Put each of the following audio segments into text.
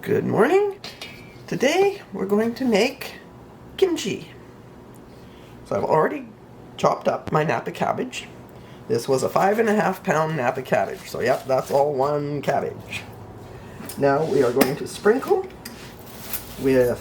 Good morning. Today we're going to make kimchi. So I've already chopped up my Napa cabbage. This was a 5.5 pound Napa cabbage. So yep, that's all one cabbage. Now we are going to sprinkle with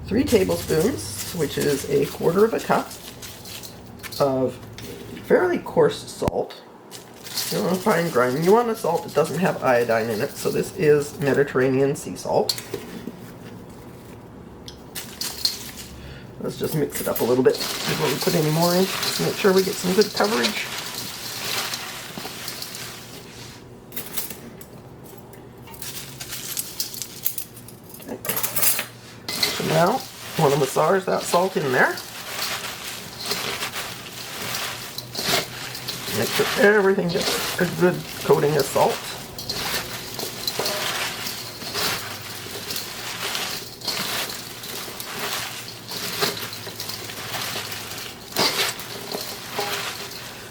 3 tablespoons, which is 1/4 cup of fairly coarse salt. You don't want a fine grind. You want a salt that doesn't have iodine in it, so this is Mediterranean sea salt. Let's just mix it up a little bit before we put any more in. Just make sure we get some good coverage. Okay. So now, I want to massage that salt in there. Make sure everything gets a good coating of salt.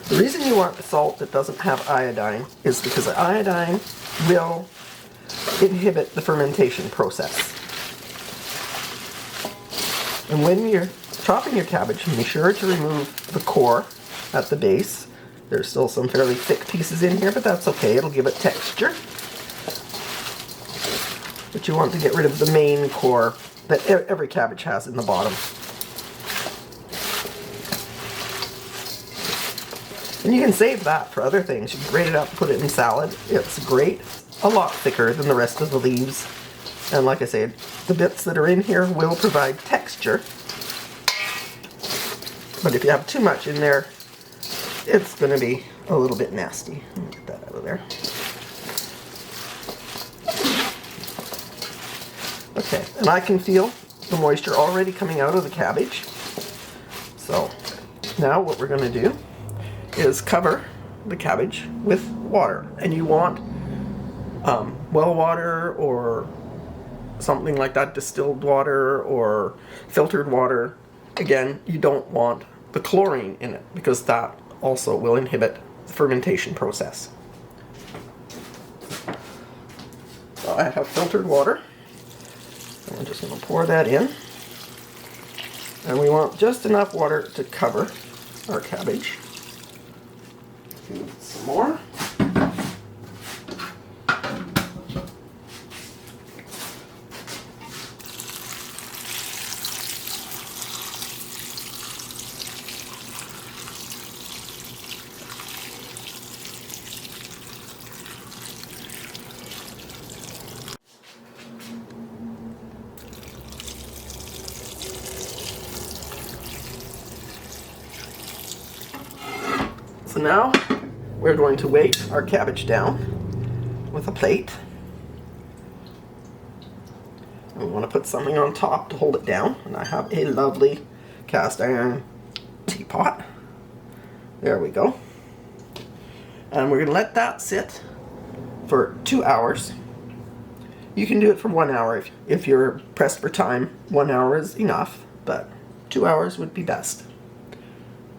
The reason you want salt that doesn't have iodine is because the iodine will inhibit the fermentation process. And when you're chopping your cabbage, be sure to remove the core at the base. There's still some fairly thick pieces in here, but that's okay. It'll give it texture. But you want to get rid of the main core that every cabbage has in the bottom. And you can save that for other things. You can grate it up, put it in salad. It's great. A lot thicker than the rest of the leaves. And like I said, the bits that are in here will provide texture. But if you have too much in there, it's going to be a little bit nasty. Let me get that out of there. Okay, and I can feel the moisture already coming out of the cabbage. So now what we're going to do is cover the cabbage with water. And you want well water or something like that, distilled water or filtered water. Again, you don't want the chlorine in it because that also will inhibit the fermentation process. So I have filtered water. And I'm just going to pour that in. And we want just enough water to cover our cabbage. Some more. So now we're going to weight our cabbage down with a plate. And we want to put something on top to hold it down. And I have a lovely cast iron teapot. There we go. And we're going to let that sit for 2 hours. You can do it for 1 hour if you're pressed for time. 1 hour is enough, but 2 hours would be best.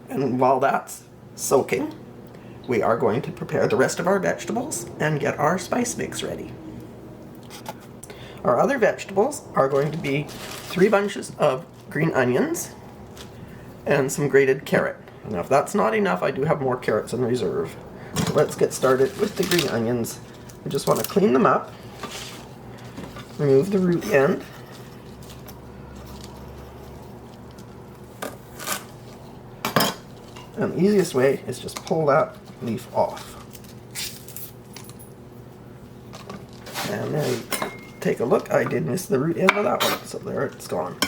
And while that's soaking, we are going to prepare the rest of our vegetables and get our spice mix ready. Our other vegetables are going to be 3 bunches of green onions and some grated carrot. Now if that's not enough, I do have more carrots in reserve. So let's get started with the green onions. We just want to clean them up, remove the root end, and the easiest way is just pull that leaf off. And then take a look, I did miss the root end of that one, so there it's gone.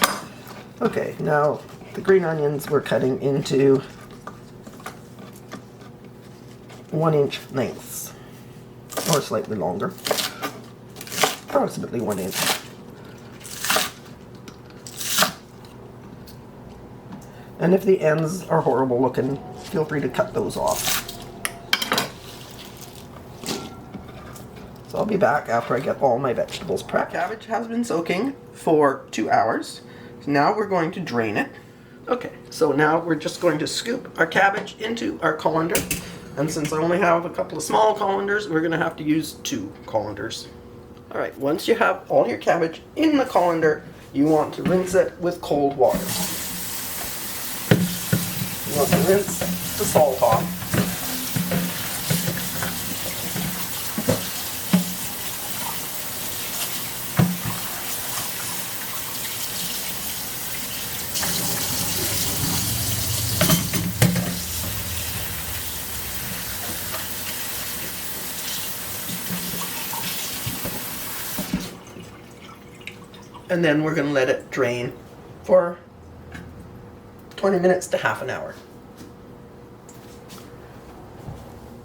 Okay, now the green onions we're cutting into 1-inch lengths, or slightly longer, approximately 1 inch. And if the ends are horrible looking, feel free to cut those off. So I'll be back after I get all my vegetables prepped. Cabbage has been soaking for 2 hours. So now we're going to drain it. Okay, so now we're just going to scoop our cabbage into our colander And since I only have a couple of small colanders, we're going to have to use 2 colanders. Alright, once you have all your cabbage in the colander, you want to rinse it with cold water. You want to rinse the salt off. And then we're going to let it drain for 20 minutes to half an hour.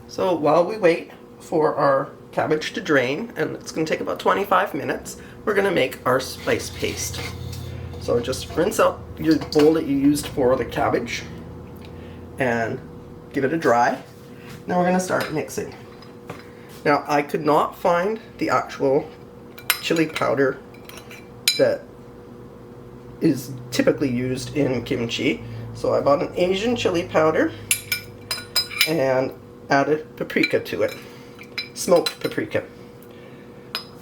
So while we wait for our cabbage to drain, and it's going to take about 25 minutes, we're going to make our spice paste. So just rinse out your bowl that you used for the cabbage and give it a dry. Now we're going to start mixing. Now I could not find the actual chili powder that is typically used in kimchi. So I bought an Asian chili powder and added paprika to it, smoked paprika,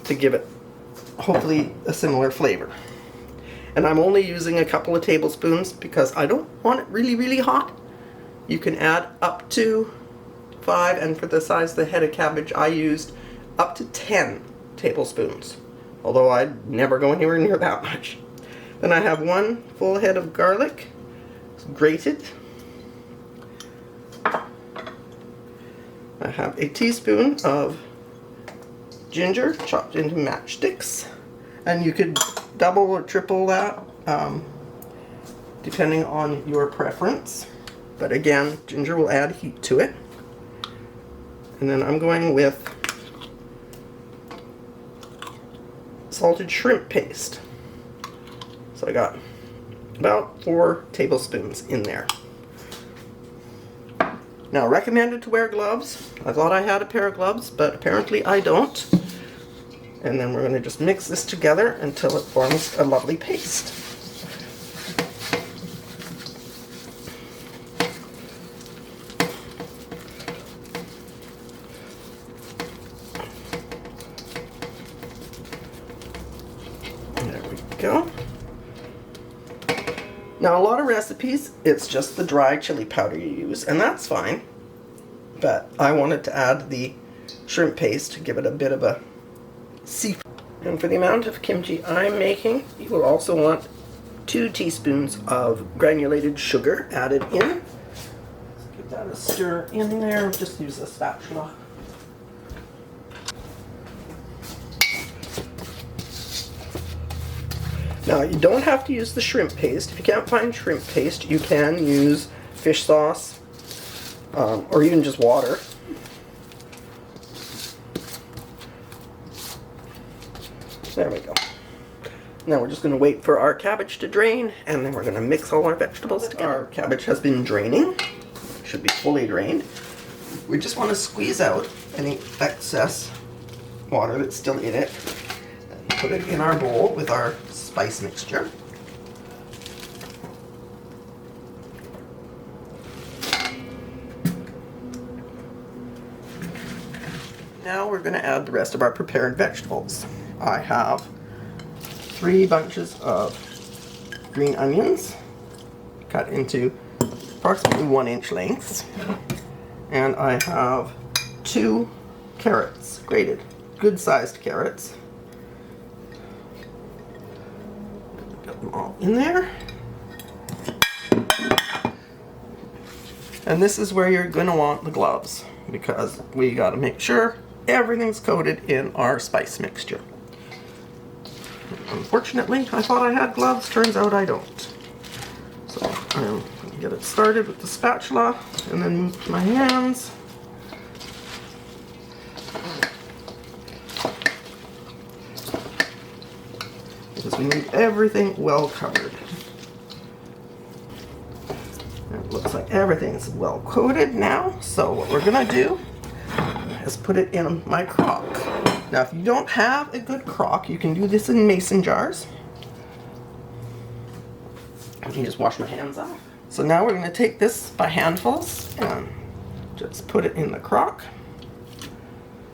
to give it hopefully a similar flavor. And I'm only using a couple of tablespoons because I don't want it really hot. You can add up to 5, and for the size of the head of cabbage I used up to 10 tablespoons. Although I'd never go anywhere near that much. Then I have 1 full head of garlic, grated. I have a teaspoon of ginger chopped into matchsticks. And you could double or triple that, depending on your preference. But again, ginger will add heat to it. And then I'm going with salted shrimp paste. So I got about 4 tablespoons in there. Now, recommended to wear gloves. I thought I had a pair of gloves, but apparently I don't. And then we're going to just mix this together until it forms a lovely paste. Go. Now a lot of recipes, it's just the dry chili powder you use, and that's fine. But I wanted to add the shrimp paste to give it a bit of a seafood. And for the amount of kimchi I'm making, you will also want 2 teaspoons of granulated sugar added in. Let's give that a stir in there. Just use a spatula. Now, you don't have to use the shrimp paste. If you can't find shrimp paste, you can use fish sauce, or even just water. There we go. Now we're just going to wait for our cabbage to drain, and then we're going to mix all our vegetables together. Our cabbage has been draining. It should be fully drained. We just want to squeeze out any excess water that's still in it. And put it in our bowl with our spice mixture. Now we're going to add the rest of our prepared vegetables. I have 3 bunches of green onions cut into approximately 1-inch lengths, and I have 2 carrots, grated, good sized carrots. Got them all in there. And this is where you're going to want the gloves, because we got to make sure everything's coated in our spice mixture. Unfortunately, I thought I had gloves, turns out I don't. So I'm going to get it started with the spatula and then move to my hands. Because we need everything well covered. And it looks like everything's well coated now, so what we're going to do is put it in my crock. Now, if you don't have a good crock, you can do this in mason jars. Let me just wash my hands off. So now we're going to take this by handfuls and Just put it in the crock.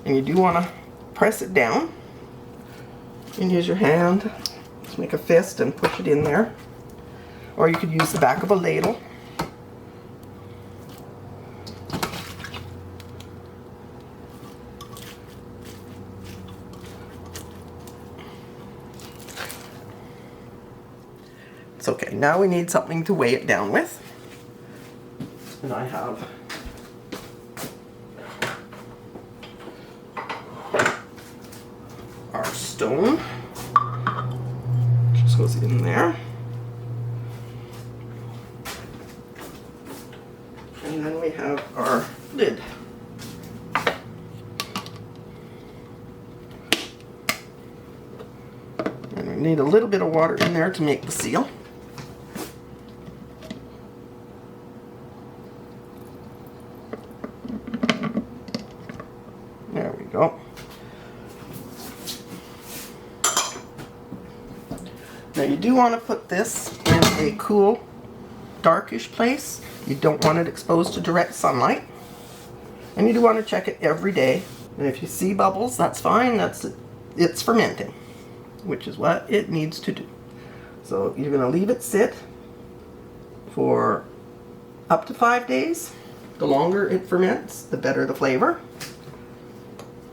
And you do want to press it down. And use your hand. Just make a fist and push it in there. Or you could use the back of a ladle. It's okay. Now we need something to weigh it down with. And I have our stone. Just goes in there. And then we have our lid. And we need a little bit of water in there to make the seal. There we go. Now you do want to put this in a cool, darkish place. You don't want it exposed to direct sunlight. And you do want to check it every day. And if you see bubbles, that's fine. It's fermenting, which is what it needs to do. So you're going to leave it sit for up to 5 days. The longer it ferments, the better the flavor.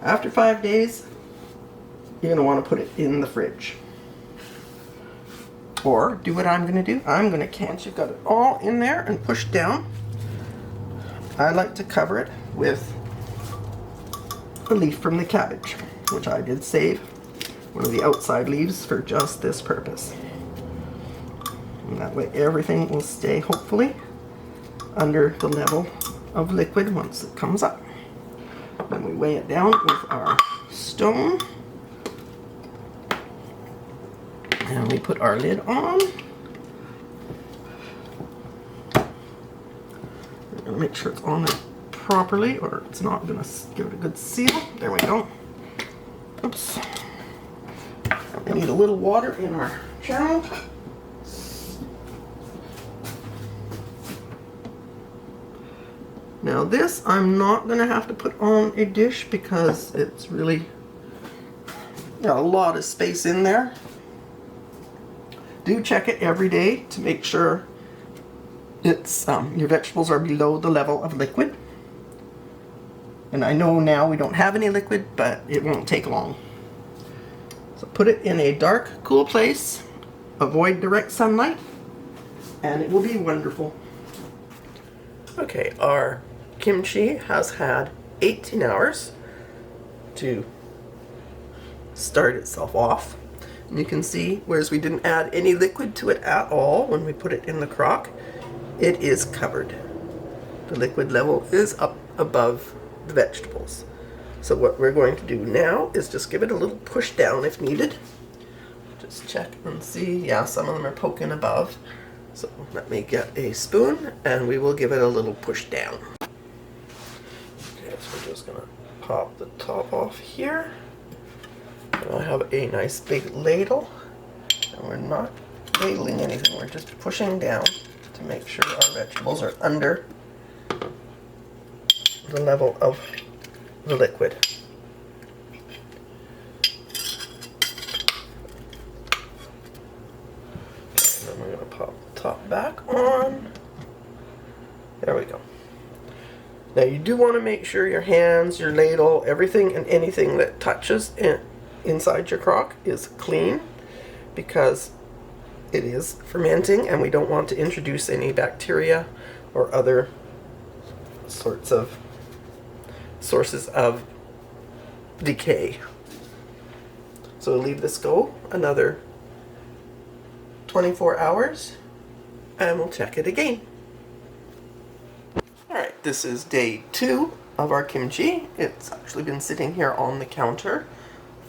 After 5 days, you're going to want to put it in the fridge. Or do what I'm going to do. I'm going to once you've got it all in there and pushed down, I like to cover it with a leaf from the cabbage, which I did save one of the outside leaves for just this purpose. And that way everything will stay, hopefully, under the level of liquid once it comes up. Then we weigh it down with our stone. And we put our lid on. We're going to make sure it's on it properly or it's not going to give it a good seal. There we go. Oops. We need a little water in our channel. Now this I'm not going to have to put on a dish because it's really got a lot of space in there. Do check it every day to make sure it's your vegetables are below the level of liquid. And I know now we don't have any liquid, but it won't take long. So put it in a dark, cool place. Avoid direct sunlight, and it will be wonderful. Okay, our kimchi has had 18 hours to start itself off. And you can see, whereas we didn't add any liquid to it at all when we put it in the crock, it is covered. The liquid level is up above the vegetables. So what we're going to do now is just give it a little push down if needed. Just check and see. Yeah, some of them are poking above. So let me get a spoon and we will give it a little push down. Okay, so we're just going to pop the top off here. And I have a nice big ladle. And we're not ladling anything, we're just pushing down to make sure our vegetables are under the level of the liquid. And then we're going to pop the top back on. There we go. Now you do want to make sure your hands, your ladle, everything and anything that touches inside your crock is clean, because it is fermenting and we don't want to introduce any bacteria or other sorts of sources of decay. So we'll leave this go another 24 hours and we'll check it again. Alright, this is day 2 of our kimchi. It's actually been sitting here on the counter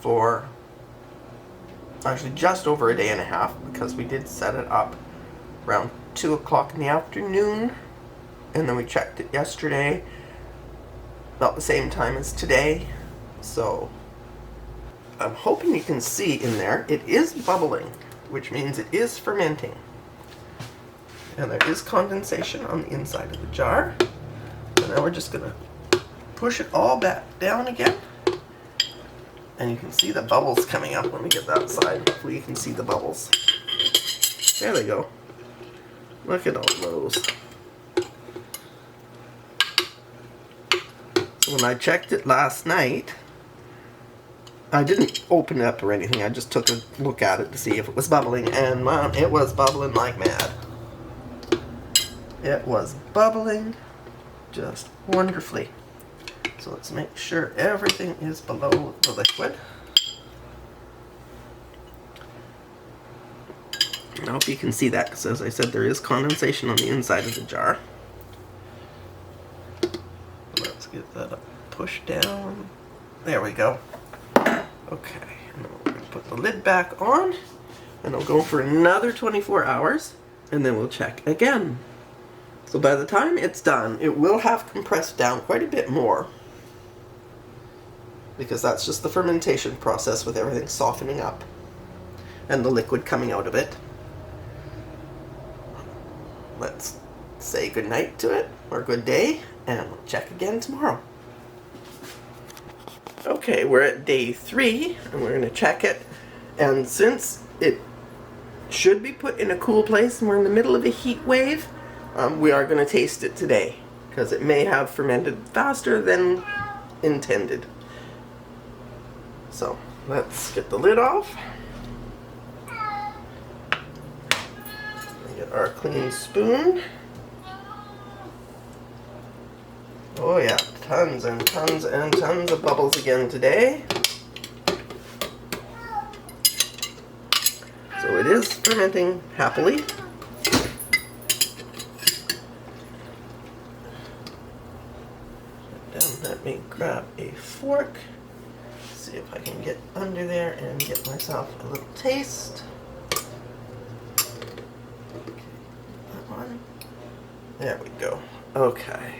for actually just over a day and a half, because we did set it up around 2 o'clock in the afternoon and then we checked it yesterday about the same time as today. So I'm hoping you can see in there it is bubbling, which means it is fermenting, and there is condensation on the inside of the jar. And now we're just gonna push it all back down again. And you can see the bubbles coming up when we get that side. Hopefully you can see the bubbles. There they go. Look at all those. So when I checked it last night, I didn't open it up or anything. I just took a look at it to see if it was bubbling. And man, it was bubbling like mad. It was bubbling just wonderfully. So let's make sure everything is below the liquid. I hope you can see that, because as I said, there is condensation on the inside of the jar. Let's get that up, push down. There we go. Okay, and then we're going to put the lid back on, and it'll go for another 24 hours, and then we'll check again. So by the time it's done, it will have compressed down quite a bit more, because that's just the fermentation process with everything softening up and the liquid coming out of it. Let's say good night to it, or good day, and we'll check again tomorrow. Okay, we're at day 3, and we're going to check it. And since it should be put in a cool place and we're in the middle of a heat wave, we are going to taste it today, because it may have fermented faster than intended. So let's get the lid off. Get our clean spoon. Oh yeah, tons and tons and tons of bubbles again today. So it is fermenting happily. Let me grab a fork. See if I can get under there and get myself a little taste. Okay, that one. There we go. Okay.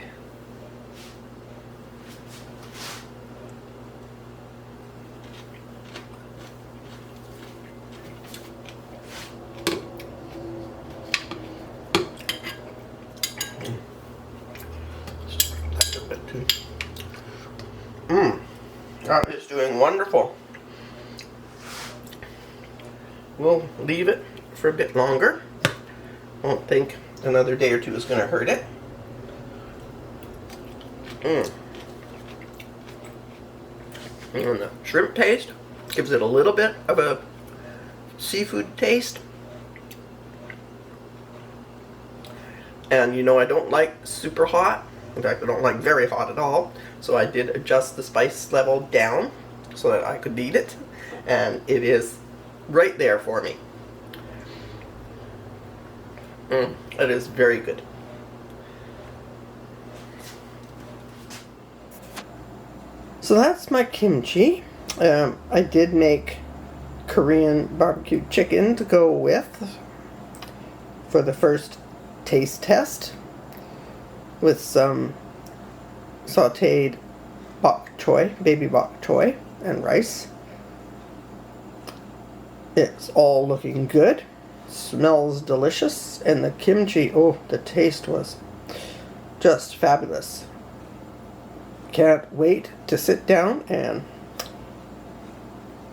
That is doing wonderful. We'll leave it for a bit longer. I don't think another day or two is going to hurt it. And the shrimp paste gives it a little bit of a seafood taste. And you know I don't like super hot. In fact, I don't like very hot at all. So I did adjust the spice level down so that I could eat it. And it is right there for me. It is very good. So that's my kimchi. I did make Korean barbecue chicken to go with for the first taste test, with some sauteed bok choy, baby bok choy, and rice. It's all looking good. Smells delicious, and the kimchi, oh, the taste was just fabulous. Can't wait to sit down and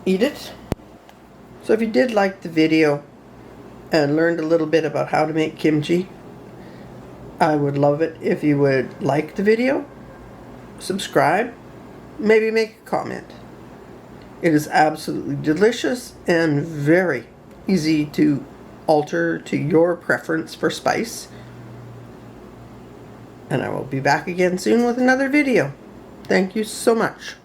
eat it. So if you did like the video and learned a little bit about how to make kimchi, I would love it if you would like the video, subscribe, maybe make a comment. It is absolutely delicious and very easy to alter to your preference for spice. And I will be back again soon with another video. Thank you so much.